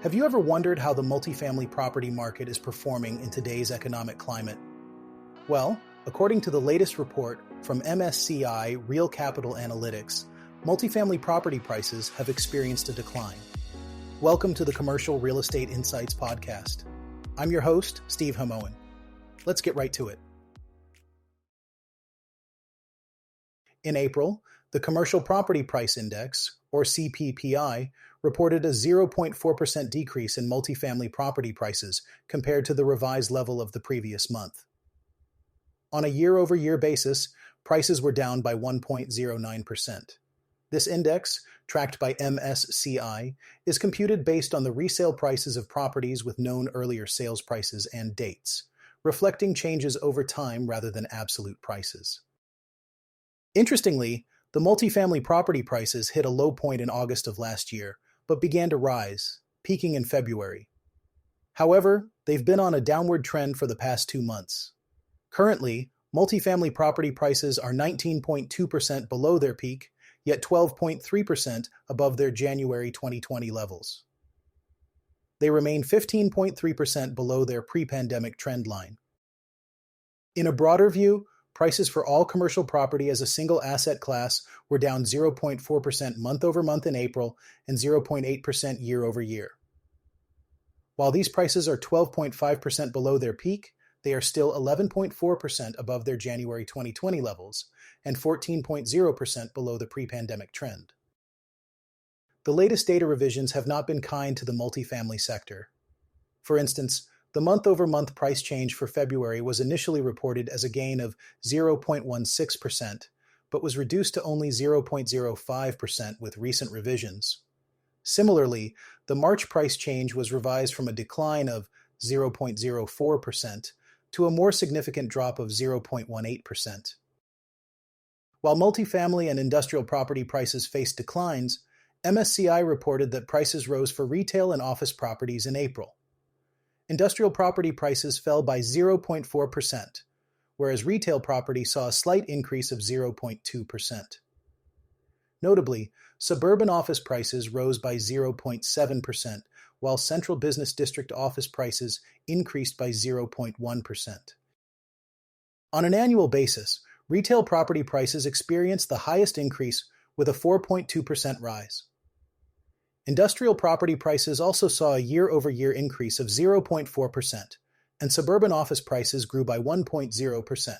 Have you ever wondered how the multifamily property market is performing in today's economic climate? Well, according to the latest report from MSCI Real Capital Analytics, multifamily property prices have experienced a decline. Welcome to the Commercial Real Estate Insights podcast. I'm your host, Steve Hamoen. Let's get right to it. In April, the Commercial Property Price Index, or CPPI, reported a 0.4% decrease in multifamily property prices compared to the revised level of the previous month. On a year-over-year basis, prices were down by 1.09%. This index, tracked by MSCI, is computed based on the resale prices of properties with known earlier sales prices and dates, reflecting changes over time rather than absolute prices. Interestingly, the multifamily property prices hit a low point in August of last year, but began to rise, peaking in February. However, they've been on a downward trend for the past 2 months. Currently, multifamily property prices are 19.2% below their peak, yet 12.3% above their January 2020 levels. They remain 15.3% below their pre-pandemic trend line. In a broader view, prices for all commercial property as a single asset class were down 0.4% month-over-month in April and 0.8% year-over-year. While these prices are 12.5% below their peak, they are still 11.4% above their January 2020 levels and 14.0% below the pre-pandemic trend. The latest data revisions have not been kind to the multifamily sector. For instance, the month-over-month price change for February was initially reported as a gain of 0.16%, but was reduced to only 0.05% with recent revisions. Similarly, the March price change was revised from a decline of 0.04% to a more significant drop of 0.18%. While multifamily and industrial property prices faced declines, MSCI reported that prices rose for retail and office properties in April. Industrial property prices fell by 0.4%, whereas retail property saw a slight increase of 0.2%. Notably, suburban office prices rose by 0.7%, while central business district office prices increased by 0.1%. On an annual basis, retail property prices experienced the highest increase with a 4.2% rise. Industrial property prices also saw a year-over-year increase of 0.4%, and suburban office prices grew by 1.0%.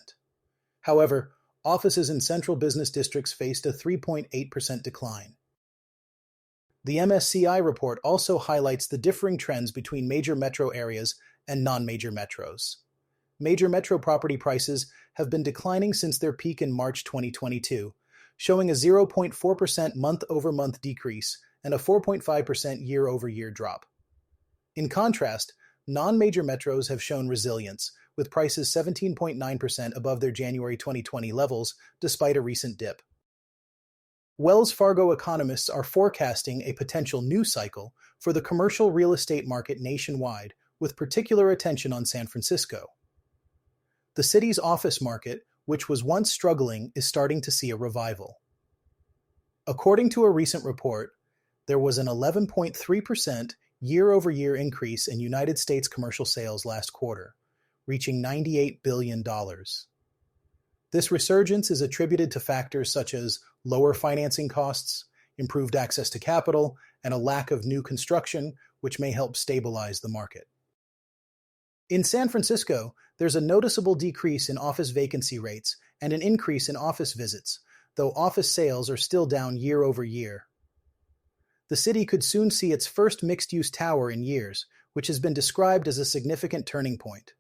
However, offices in central business districts faced a 3.8% decline. The MSCI report also highlights the differing trends between major metro areas and non-major metros. Major metro property prices have been declining since their peak in March 2022, showing a 0.4% month-over-month decrease and a 4.5% year-over-year drop. In contrast, non-major metros have shown resilience, with prices 17.9% above their January 2020 levels, despite a recent dip. Wells Fargo economists are forecasting a potential new cycle for the commercial real estate market nationwide, with particular attention on San Francisco. The city's office market, which was once struggling, is starting to see a revival. According to a recent report, there was an 11.3% year-over-year increase in United States commercial sales last quarter, reaching $98 billion. This resurgence is attributed to factors such as lower financing costs, improved access to capital, and a lack of new construction, which may help stabilize the market. In San Francisco, there's a noticeable decrease in office vacancy rates and an increase in office visits, though office sales are still down year-over-year. The city could soon see its first mixed-use tower in years, which has been described as a significant turning point.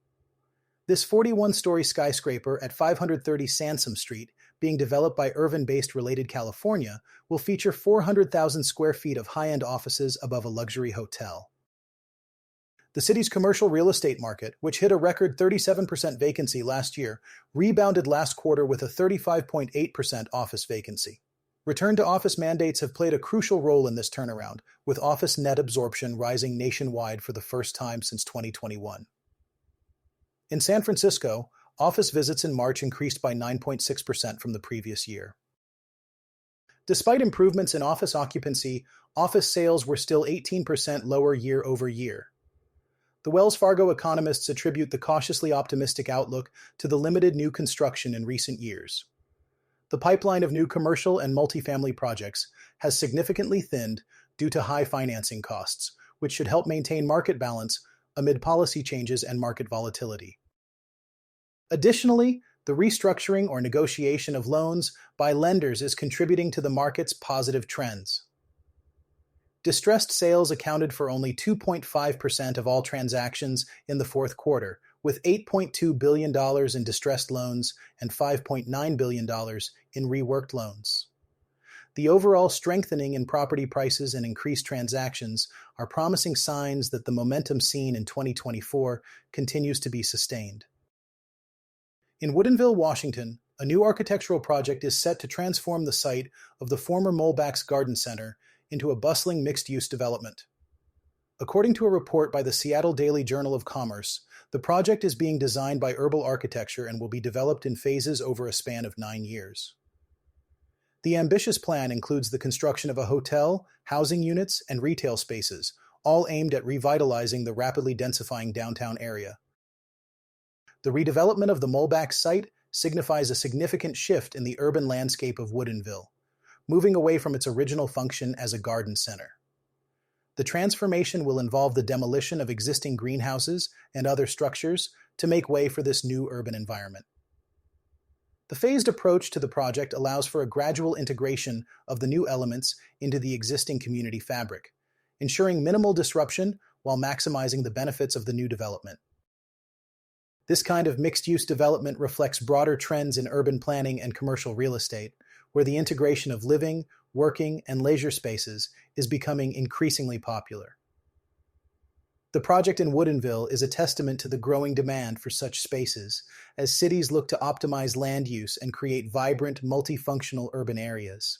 This 41-story skyscraper at 530 Sansom Street, being developed by Irvine-based Related California, will feature 400,000 square feet of high-end offices above a luxury hotel. The city's commercial real estate market, which hit a record 37% vacancy last year, rebounded last quarter with a 35.8% office vacancy. Return-to-office mandates have played a crucial role in this turnaround, with office net absorption rising nationwide for the first time since 2021. In San Francisco, office visits in March increased by 9.6% from the previous year. Despite improvements in office occupancy, office sales were still 18% lower year over year. The Wells Fargo economists attribute the cautiously optimistic outlook to the limited new construction in recent years. The pipeline of new commercial and multifamily projects has significantly thinned due to high financing costs, which should help maintain market balance amid policy changes and market volatility. Additionally, the restructuring or negotiation of loans by lenders is contributing to the market's positive trends. Distressed sales accounted for only 2.5% of all transactions in the fourth quarter, with $8.2 billion in distressed loans and $5.9 billion in reworked loans. The overall strengthening in property prices and increased transactions are promising signs that the momentum seen in 2024 continues to be sustained. In Woodinville, Washington, a new architectural project is set to transform the site of the former Mulbach's Garden Center into a bustling mixed-use development. According to a report by the Seattle Daily Journal of Commerce, the project is being designed by Herbal Architecture and will be developed in phases over a span of 9 years. The ambitious plan includes the construction of a hotel, housing units, and retail spaces, all aimed at revitalizing the rapidly densifying downtown area. The redevelopment of the Mulbach site signifies a significant shift in the urban landscape of Woodinville, moving away from its original function as a garden center. The transformation will involve the demolition of existing greenhouses and other structures to make way for this new urban environment. The phased approach to the project allows for a gradual integration of the new elements into the existing community fabric, ensuring minimal disruption while maximizing the benefits of the new development. This kind of mixed-use development reflects broader trends in urban planning and commercial real estate, where the integration of living, working, and leisure spaces is becoming increasingly popular. The project in Woodinville is a testament to the growing demand for such spaces, as cities look to optimize land use and create vibrant, multifunctional urban areas.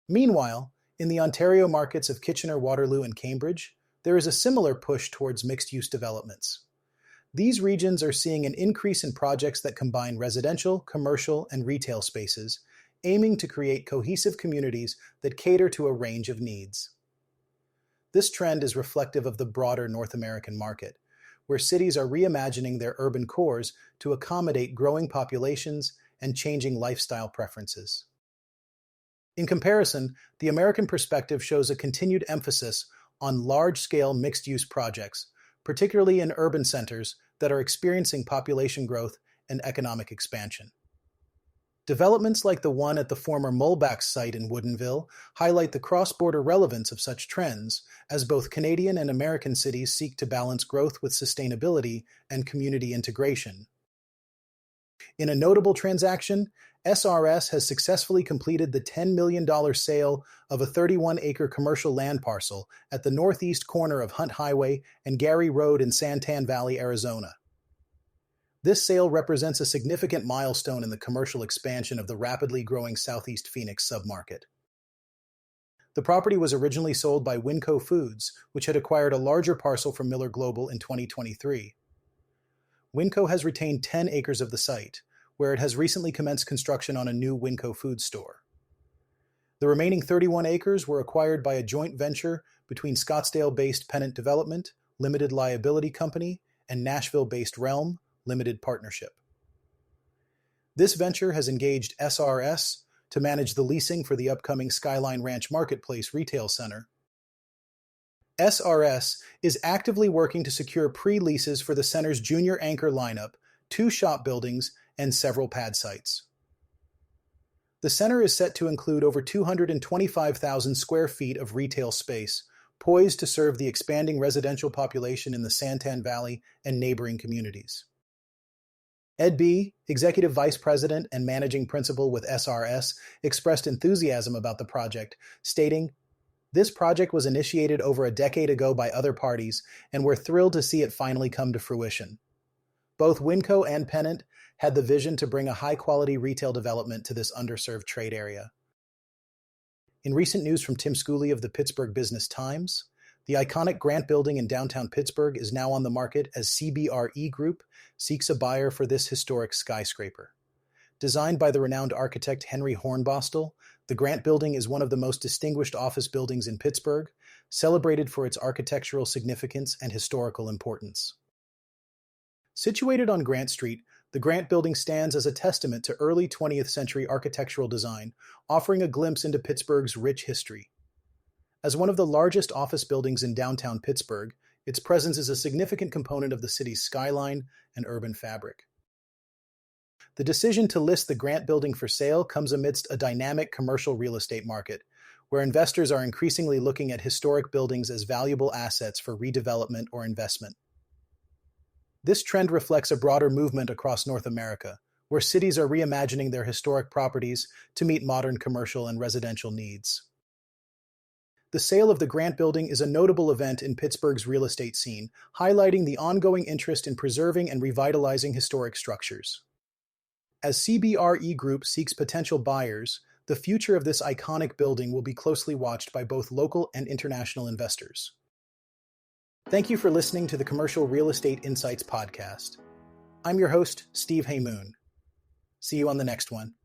Meanwhile, in the Ontario markets of Kitchener, Waterloo, and Cambridge, there is a similar push towards mixed-use developments. These regions are seeing an increase in projects that combine residential, commercial, and retail spaces, aiming to create cohesive communities that cater to a range of needs. This trend is reflective of the broader North American market, where cities are reimagining their urban cores to accommodate growing populations and changing lifestyle preferences. In comparison, the American perspective shows a continued emphasis on large-scale mixed-use projects, particularly in urban centers that are experiencing population growth and economic expansion. Developments like the one at the former Mulbach site in Woodinville highlight the cross-border relevance of such trends, as both Canadian and American cities seek to balance growth with sustainability and community integration. In a notable transaction, SRS has successfully completed the $10 million sale of a 31-acre commercial land parcel at the northeast corner of Hunt Highway and Gary Road in Santan Valley, Arizona. This sale represents a significant milestone in the commercial expansion of the rapidly growing Southeast Phoenix submarket. The property was originally sold by Winco Foods, which had acquired a larger parcel from Miller Global in 2023. Winco has retained 10 acres of the site, where it has recently commenced construction on a new Winco Foods store. The remaining 31 acres were acquired by a joint venture between Scottsdale-based Pennant Development, Limited Liability Company, and Nashville-based Realm Limited Partnership. This venture has engaged SRS to manage the leasing for the upcoming Skyline Ranch Marketplace retail center. SRS is actively working to secure pre-leases for the center's junior anchor lineup, 2 shop buildings, and several pad sites. The center is set to include over 225,000 square feet of retail space, poised to serve the expanding residential population in the Santan Valley and neighboring communities. Ed B., Executive Vice President and Managing Principal with SRS, expressed enthusiasm about the project, stating, "This project was initiated over a decade ago by other parties, and we're thrilled to see it finally come to fruition. Both Winco and Pennant had the vision to bring a high-quality retail development to this underserved trade area." In recent news from Tim Schooley of the Pittsburgh Business Times, the iconic Grant Building in downtown Pittsburgh is now on the market as CBRE Group seeks a buyer for this historic skyscraper. Designed by the renowned architect Henry Hornbostel, the The Grant Building is one of the most distinguished office buildings in Pittsburgh, celebrated for its architectural significance and historical importance. Situated on Grant Street, the Grant Building stands as a testament to early 20th century architectural design, offering a glimpse into Pittsburgh's rich history. As one of the largest office buildings in downtown Pittsburgh, its presence is a significant component of the city's skyline and urban fabric. The decision to list the Grant Building for sale comes amidst a dynamic commercial real estate market, where investors are increasingly looking at historic buildings as valuable assets for redevelopment or investment. This trend reflects a broader movement across North America, where cities are reimagining their historic properties to meet modern commercial and residential needs. The sale of the Grant Building is a notable event in Pittsburgh's real estate scene, highlighting the ongoing interest in preserving and revitalizing historic structures. As CBRE Group seeks potential buyers, the future of this iconic building will be closely watched by both local and international investors. Thank you for listening to the Commercial Real Estate Insights podcast. I'm your host, Steve Hamoen. See you on the next one.